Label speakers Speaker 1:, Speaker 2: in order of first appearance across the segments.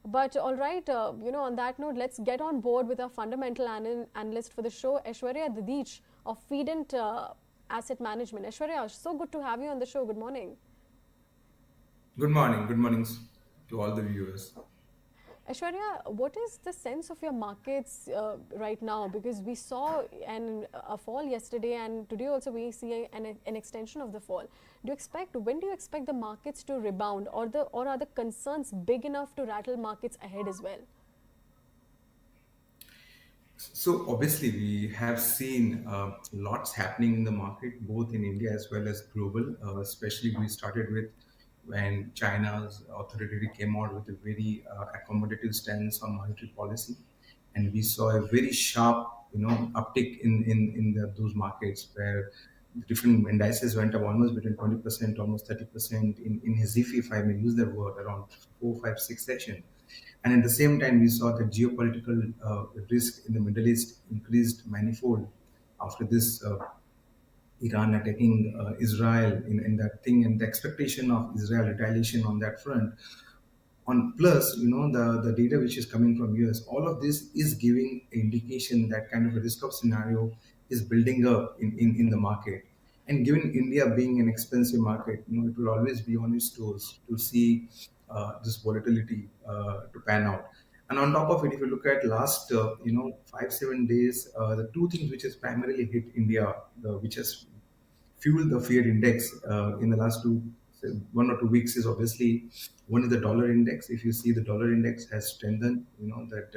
Speaker 1: But all right, on that note, let's get on board with our fundamental analyst for the show, Aishwarya Didich of Fident Asset Management. Aishwarya, so good to have you on the show. Good morning.
Speaker 2: Good morning. Good mornings to all the viewers.
Speaker 1: Aishwarya, what is the sense of your markets right now? Because we saw a fall yesterday, and today also we see an extension of the fall. When do you expect the markets to rebound, or are the concerns big enough to rattle markets ahead as well?
Speaker 2: So obviously, we have seen lots happening in the market, both in India as well as global. Especially, we started with when China's authority came out with a very accommodative stance on monetary policy, and we saw a very sharp, uptick in those markets where the different indices went up almost between 20%, almost 30% in his if I may use that word, around 4, 5, 6 sessions. And at the same time, we saw that geopolitical risk in the Middle East increased manifold after this Iran attacking Israel in that thing, and the expectation of Israel retaliation on that front. On plus, the data which is coming from US, all of this is giving indication that kind of a risk of scenario is building up in the market. And given India being an expensive market, it will always be on its toes to see this volatility to pan out. And on top of it, if you look at last 5 7 days, the two things which has primarily hit India, which has fueled the fear index in the last 1 or 2 weeks, is obviously one is the dollar index. If you see, the dollar index has strengthened, that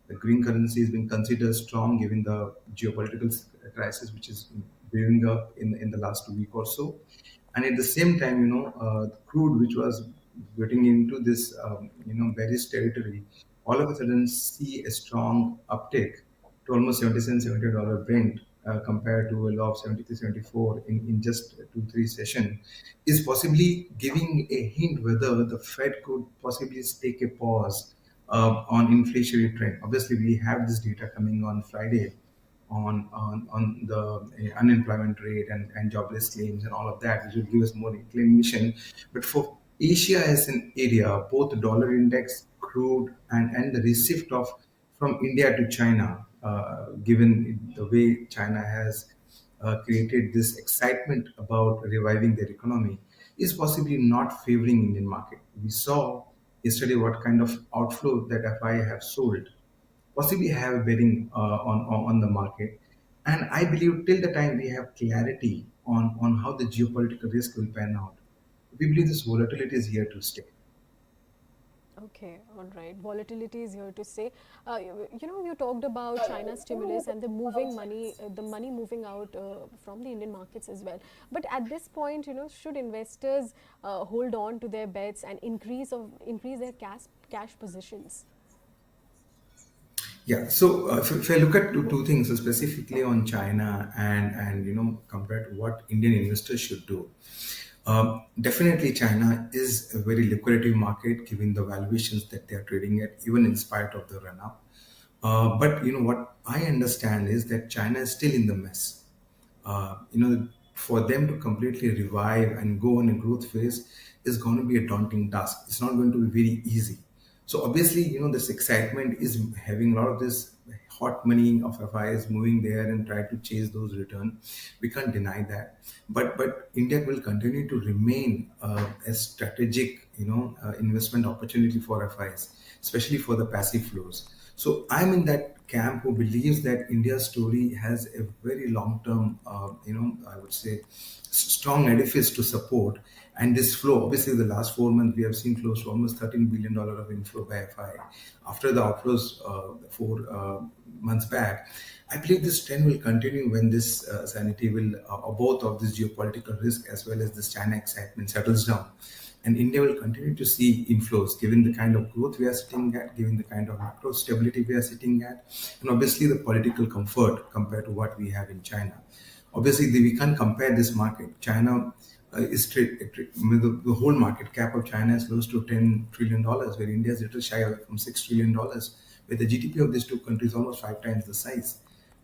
Speaker 2: the green currency is being considered strong given the geopolitical crisis which is brewing up in the last week or so. And at the same time, the crude which was getting into this bearish territory, all of a sudden see a strong uptick to almost 77 $70 Brent, compared to a low of 73 74 in just 2 3 sessions, is possibly giving a hint whether the Fed could possibly take a pause on inflationary trend. Obviously, we have this data coming on Friday on the unemployment rate and jobless claims and all of that, which will give us more inclination. But for Asia as an area, both the dollar index, crude, and the receipt of from India to China, given the way China has created this excitement about reviving their economy, is possibly not favoring Indian market. We saw yesterday what kind of outflow that FI have sold possibly have a bearing on the market. And I believe till the time we have clarity on how the geopolitical risk will pan out, we believe this volatility is here to stay.
Speaker 1: Okay, all right. Volatility is here to stay. You talked about China's stimulus and the money moving out from the Indian markets as well. But at this point, should investors hold on to their bets and increase their cash positions?
Speaker 2: Yeah. So if I look at two things specifically on China and compared to what Indian investors should do, definitely China is a very lucrative market given the valuations that they are trading at, even in spite of the run up. But what I understand is that China is still in the mess. For them to completely revive and go on a growth phase is going to be a daunting task. It's not going to be very easy. So obviously, this excitement is having a lot of this hot money of FIs moving there and try to chase those returns. We can't deny that. But India will continue to remain a strategic, investment opportunity for FIs, especially for the passive flows. So I'm in that camp who believes that India's story has a very long-term, I would say, strong edifice to support. And this flow, obviously, the last 4 months we have seen flows to almost $13 billion of inflow by FI. After the outflows 4 months back, I believe this trend will continue when this sanity will, both of this geopolitical risk as well as this China excitement settles down. And India will continue to see inflows given the kind of growth we are sitting at, given the kind of macro stability we are sitting at, and obviously the political comfort compared to what we have in China. Obviously, we can't compare this market. China the whole market cap of China is close to $10 trillion, where India is a little shy of from $6 trillion, where the GDP of these two countries almost 5 times the size.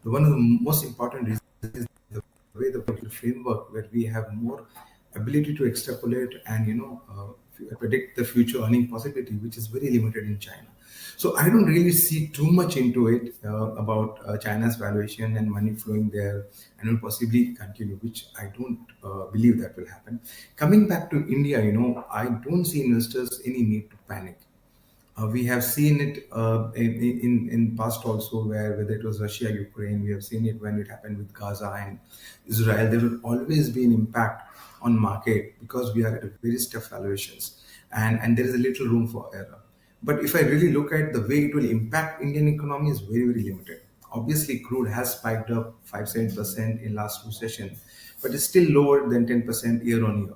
Speaker 2: The one of the most important reasons is the way the political framework, where we have more ability to extrapolate and predict the future earning possibility, which is very limited in China. So I don't really see too much into it about China's valuation and money flowing there and will possibly continue, which I don't believe that will happen. Coming back to India, I don't see investors any need to panic. We have seen it in past also, where whether it was Russia, Ukraine, we have seen it when it happened with Gaza and Israel. There will always be an impact on market because we are at a very stiff valuations, and there is a little room for error. But if I really look at the way it will impact Indian economy is very, very limited. Obviously, crude has spiked up 5-7% in last 2 sessions, but it's still lower than 10% year on year,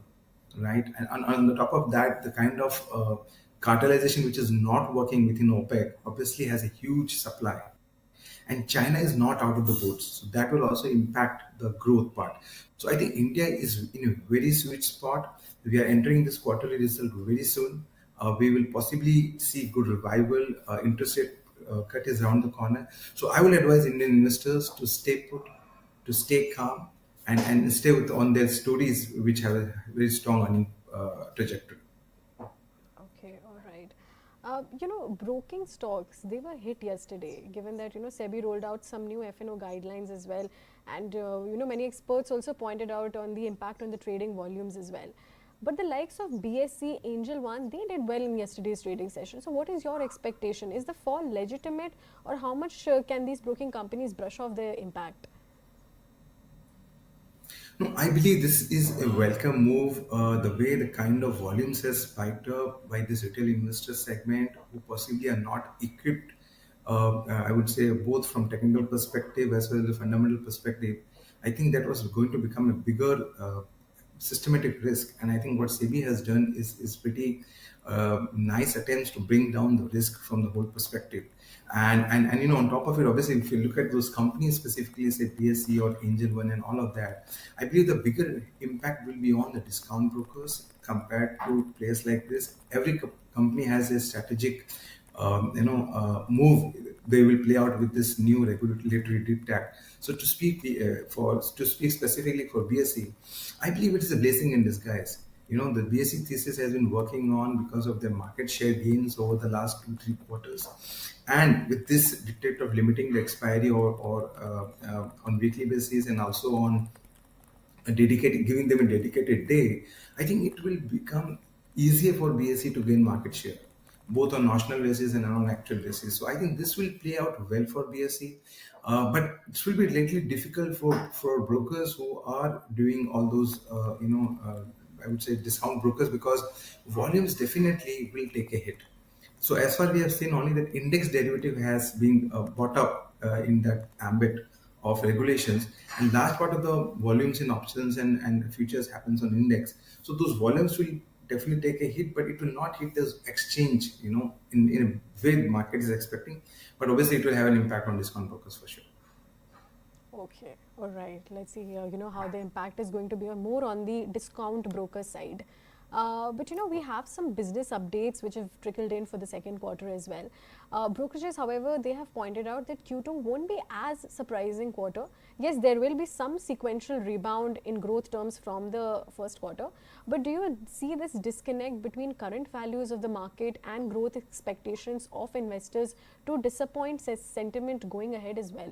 Speaker 2: right? And on the top of that, the kind of cartelization which is not working within OPEC obviously has a huge supply, and China is not out of the woods, so that will also impact the growth part. So I think India is in a very sweet spot. We are entering this quarterly result very soon. We will possibly see good revival. Interest rate cut is around the corner. So I will advise Indian investors to stay put, to stay calm, and stay with on their stories which have a very strong earning trajectory.
Speaker 1: Okay, all right. Broking stocks, they were hit yesterday, given that, SEBI rolled out some new F&O guidelines as well. And, many experts also pointed out on the impact on the trading volumes as well. But the likes of BSC, Angel One, they did well in yesterday's trading session. So what is your expectation? Is the fall legitimate, or how much can these broking companies brush off their impact?
Speaker 2: No, I believe this is a welcome move. The way the kind of volumes has spiked up by this retail investor segment who possibly are not equipped, I would say, both from technical perspective as well as the fundamental perspective. I think that was going to become a bigger systematic risk. And I think what SEBI has done is pretty nice attempts to bring down the risk from the whole perspective. And on top of it, obviously, if you look at those companies specifically, say PSC or Angel One and all of that, I believe the bigger impact will be on the discount brokers compared to players like this. Every company has a strategic move they will play out with this new regulatory diktat. So to speak specifically for BSE, I believe it is a blessing in disguise. The BSE thesis has been working on because of their market share gains over the last 2-3 quarters, and with this dictate of limiting the expiry or on weekly basis and also on giving them a dedicated day, I think it will become easier for BSE to gain market share, both on national basis and on actual basis. So I think this will play out well for BSE, but it will be lately difficult for brokers who are doing all those, I would say discount brokers, because volumes definitely will take a hit. So as far we have seen, only that index derivative has been brought up in that ambit of regulations, and large part of the volumes in options and futures happens on index. So those volumes will definitely take a hit, but it will not hit this exchange, in a way the market is expecting. But obviously, it will have an impact on discount brokers for sure.
Speaker 1: Okay, all right. Let's see here, how the impact is going to be more on the discount broker side. But we have some business updates which have trickled in for the second quarter as well. Brokerages, however, they have pointed out that Q2 won't be as surprising quarter. Yes, there will be some sequential rebound in growth terms from the first quarter. But do you see this disconnect between current values of the market and growth expectations of investors to disappoint sentiment going ahead as well?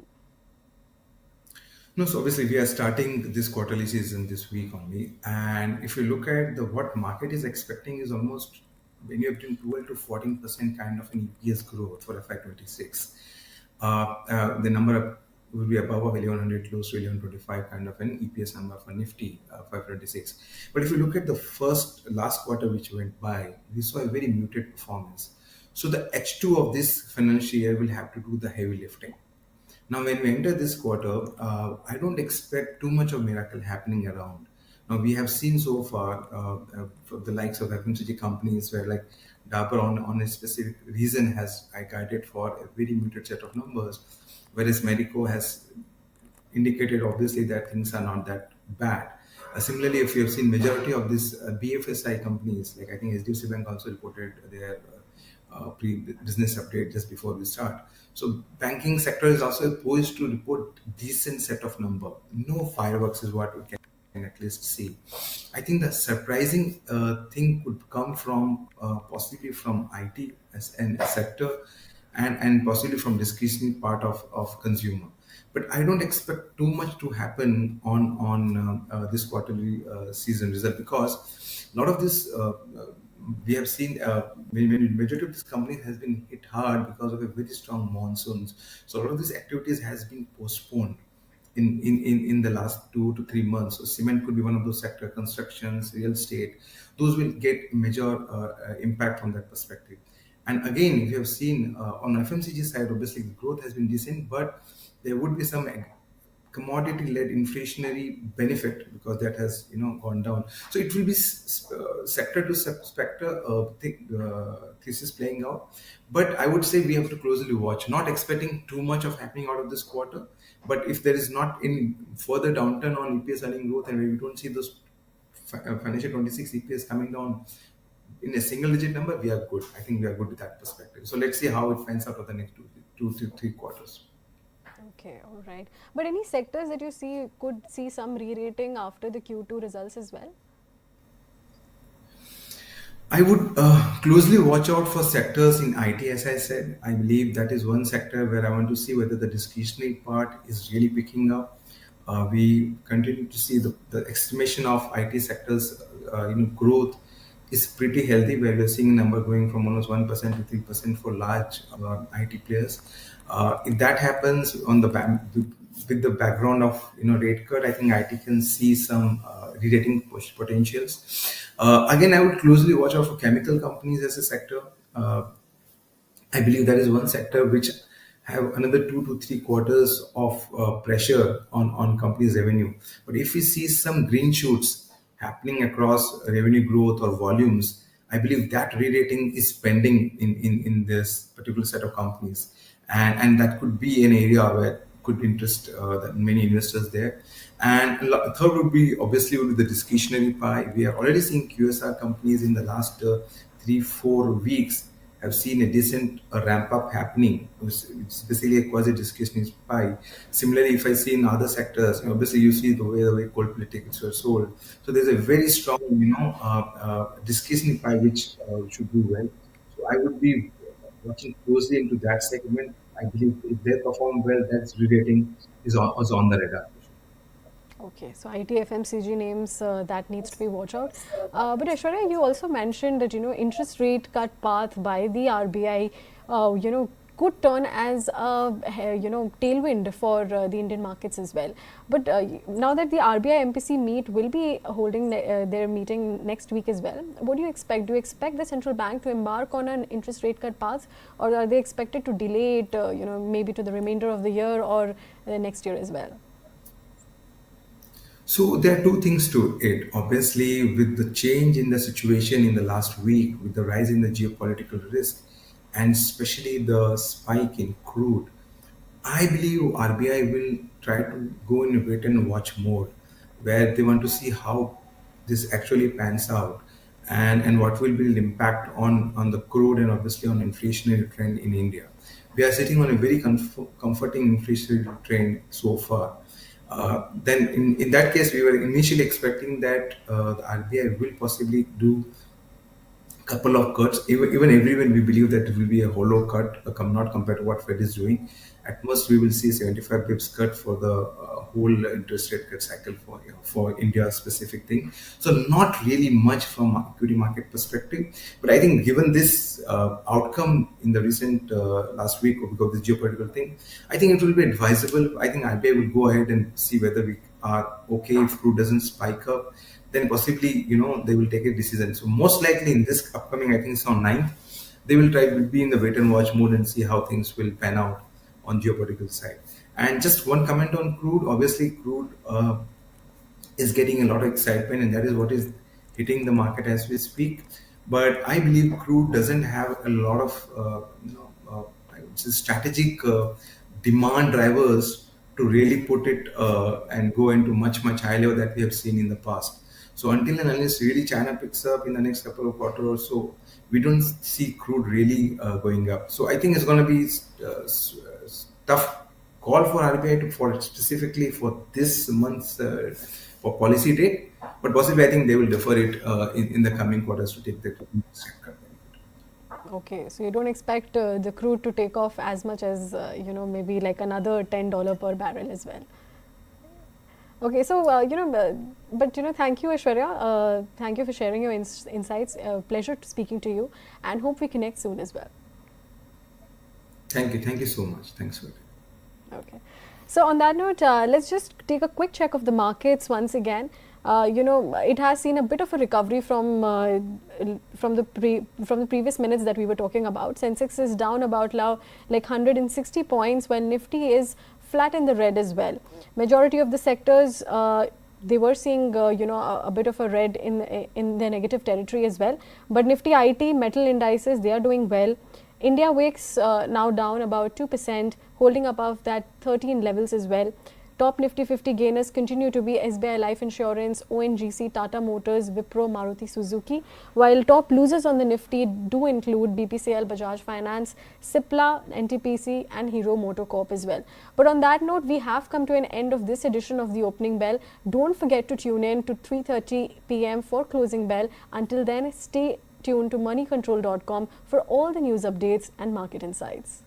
Speaker 2: No, so obviously we are starting this quarterly season this week only, and if you look at the what market is expecting is almost anywhere between 12 to 14% kind of an EPS growth for FY26. The number will be above of 1100, close to 1125 kind of an EPS number for Nifty 526. But if you look at the last quarter which went by, we saw a very muted performance. So the H2 of this financial year will have to do the heavy lifting. Now, when we enter this quarter, I don't expect too much of miracle happening around. Now, we have seen so far for the likes of FMCG companies where like Dabur on a specific reason has I guided for a very muted set of numbers, whereas Medico has indicated obviously that things are not that bad. Similarly, if you have seen majority of these BFSI companies, like I think HDFC Bank also reported their pre-business update just before we start. So banking sector is also poised to report decent set of number. No fireworks is what we can. can at least see. I think the surprising thing could come from possibly from IT as an sector, and possibly from discretionary part of consumer. But I don't expect too much to happen on this quarterly season result, because a lot of this we have seen majority of this company has been hit hard because of a very strong monsoons. So a lot of these activities has been postponed in the last 2 to 3 months. So cement could be one of those sector, constructions, real estate. Those will get major impact from that perspective. And again, if you have seen on FMCG side, obviously growth has been decent, but there would be some commodity-led inflationary benefit, because that has gone down. So it will be sector to sector thesis playing out. But I would say we have to closely watch, not expecting too much of happening out of this quarter. But if there is not any further downturn on EPS earning growth, and we don't see those financial 26 EPS coming down in a single digit number, we are good. I think we are good with that perspective. So let's see how it pans out over the next two to three quarters.
Speaker 1: Okay, all right. But any sectors that you see could see some re-rating after the Q2 results as well?
Speaker 2: I would closely watch out for sectors in IT, as I said. I believe that is one sector where I want to see whether the discretionary part is really picking up. We continue to see the estimation of IT sectors, growth is pretty healthy, where we're seeing a number going from almost 1% to 3% for large IT players. If that happens with the background of rate cut, I think IT can see some re-rating potentials. Again, I would closely watch out for chemical companies as a sector. I believe that is one sector which have another 2 to 3 quarters of pressure on companies' revenue. But if we see some green shoots happening across revenue growth or volumes, I believe that re-rating is pending in this particular set of companies, and that could be an area where could interest many investors there. And third would be obviously would be the discretionary pie. We are already seeing QSR companies in the last 3 4 weeks have seen a decent ramp up happening. It's basically a quasi discretionary pie. Similarly, if I see in other sectors, obviously you see the way coal tickets were sold. So there's a very strong, discretionary pie which should do well. So I would be watching closely into that segment. I believe if they perform well, that's re-rating is on the radar.
Speaker 1: Okay, so IT FMCG names that needs to be watched out. But Aishwarya, you also mentioned that interest rate cut path by the RBI, could turn as a tailwind for the Indian markets as well. But now that the RBI MPC meet will be holding their meeting next week as well, what do you expect? Do you expect the central bank to embark on an interest rate cut path, or are they expected to delay it, maybe to the remainder of the year or next year as well?
Speaker 2: So there are two things to it. Obviously, with the change in the situation in the last week, with the rise in the geopolitical risk, and especially the spike in crude, I believe RBI will try to go in a wait and watch mode, where they want to see how this actually pans out, and what will be the impact on the crude and obviously on inflationary trend in India. We are sitting on a very comforting inflationary trend so far. Then in that case, we were initially expecting that the RBI will possibly do couple of cuts. Even everyone, we believe that it will be a hollow cut, not compared to what Fed is doing. At most, we will see 75 pips cut for the whole interest rate cut cycle for India specific thing. So not really much from equity market perspective. But I think given this outcome in the recent last week because of the geopolitical thing, I think it will be advisable. I think RBI will go ahead and see whether we are okay if crude doesn't spike up, then possibly they will take a decision. So most likely in this upcoming, I think it's on 9th, they will try to be in the wait and watch mode and see how things will pan out on geopolitical side. And just one comment on crude. Obviously, crude is getting a lot of excitement, and that is what is hitting the market as we speak. But I believe crude doesn't have a lot of I would say strategic demand drivers to really put it and go into much higher level that we have seen in the past. So until and unless really China picks up in the next couple of quarters or so, we don't see crude really going up. So I think it's going to be tough call for RBI to for specifically for this month's for policy rate, but possibly I think they will defer it in the coming quarters to take the 2% cut benefit.
Speaker 1: Okay, so you don't expect the crude to take off as much as maybe like another $10 per barrel as well. Okay, so but thank you, Aishwarya. Thank you for sharing your insights. Pleasure speaking to you, and hope we connect soon as well.
Speaker 2: Thank you so much. Thanks for it.
Speaker 1: Okay. So on that note, let's just take a quick check of the markets once again. It has seen a bit of a recovery from the previous minutes that we were talking about. Sensex is down about now like 160 points, when Nifty is flat in the red as well. Majority of the sectors, they were seeing a bit of a red in the negative territory as well. But Nifty IT metal indices, they are doing well. India Wix now down about 2%, holding above that 13 levels as well. Top Nifty 50 gainers continue to be SBI Life Insurance, ONGC, Tata Motors, Wipro, Maruti Suzuki, while top losers on the Nifty do include BPCL, Bajaj Finance, Cipla, NTPC and Hero MotoCorp as well. But on that note, we have come to an end of this edition of the Opening Bell. Don't forget to tune in to 3:30 p.m. for Closing Bell. Until then, stay tuned to moneycontrol.com for all the news updates and market insights.